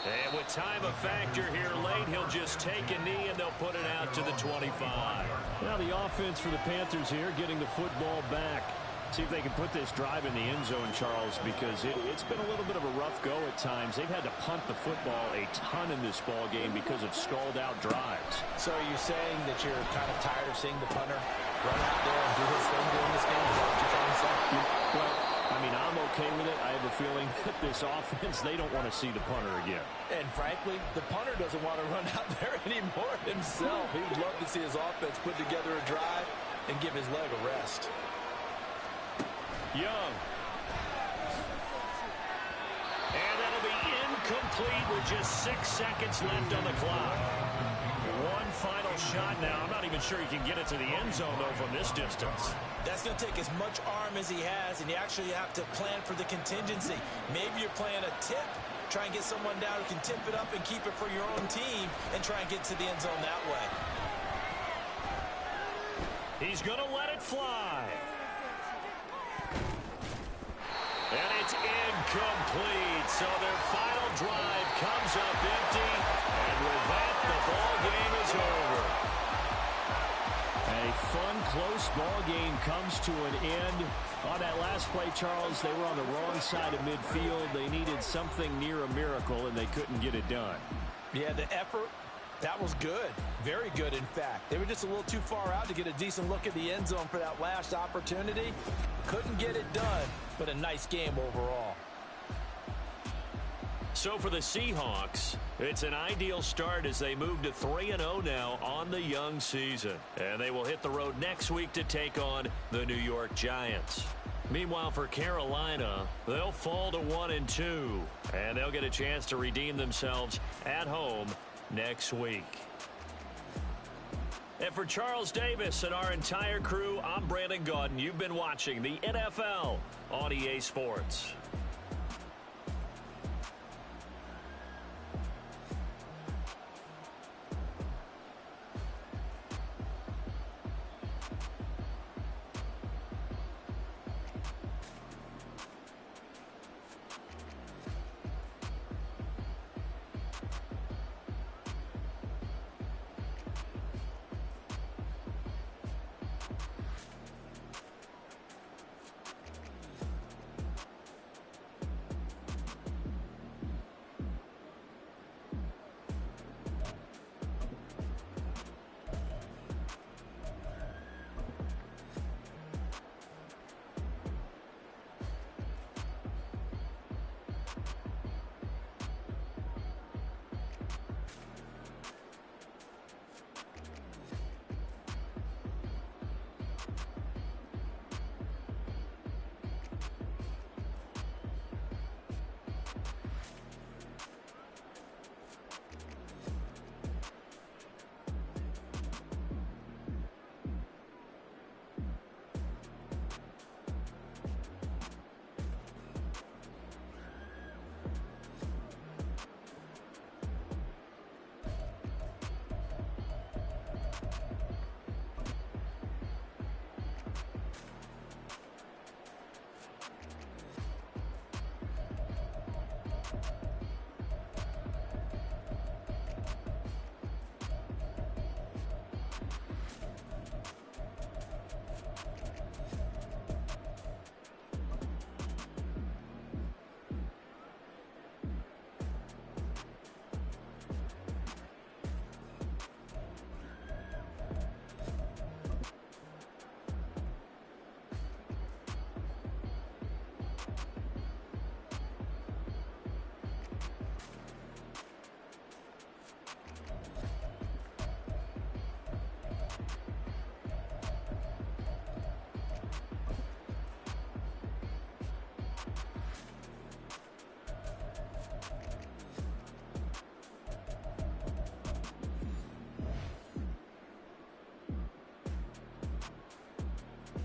And with time a factor here late, he'll just take a knee and they'll put it out to the 25. Now the offense for the Panthers here getting the football back. See if they can put this drive in the end zone, Charles, because it's been a little bit of a rough go at times. They've had to punt the football a ton in this ball game because of stalled-out drives. So are you saying that you're kind of tired of seeing the punter run out there and do his thing during this game? Is that what you're trying to say? Well, I mean, I'm okay with it. I have a feeling that this offense, they don't want to see the punter again. And frankly, the punter doesn't want to run out there anymore himself. He would love to see his offense put together a drive and give his leg a rest. Young. And that'll be incomplete with just 6 seconds left on the clock. One final shot now. I'm not even sure he can get it to the end zone, though, from this distance. That's going to take as much arm as he has, and you actually have to plan for the contingency. Maybe you're playing a tip. Try and get someone down who can tip it up and keep it for your own team and try and get to the end zone that way. He's going to let it fly. And it's incomplete. So their final drive comes up empty. And with that, the ball game is over. A fun, close ball game comes to an end. On that last play, Charles, they were on the wrong side of midfield. They needed something near a miracle, and they couldn't get it done. Yeah, the effort, that was good. Very good, in fact. They were just a little too far out to get a decent look at the end zone for that last opportunity. Couldn't get it done, but a nice game overall. So for the Seahawks, it's an ideal start as they move to 3-0 now on the young season. And they will hit the road next week to take on the New York Giants. Meanwhile, for Carolina, they'll fall to 1-2. And they'll get a chance to redeem themselves at home next week. And for Charles Davis and our entire crew, I'm Brandon Gaudin. You've been watching the NFL on EA Sports.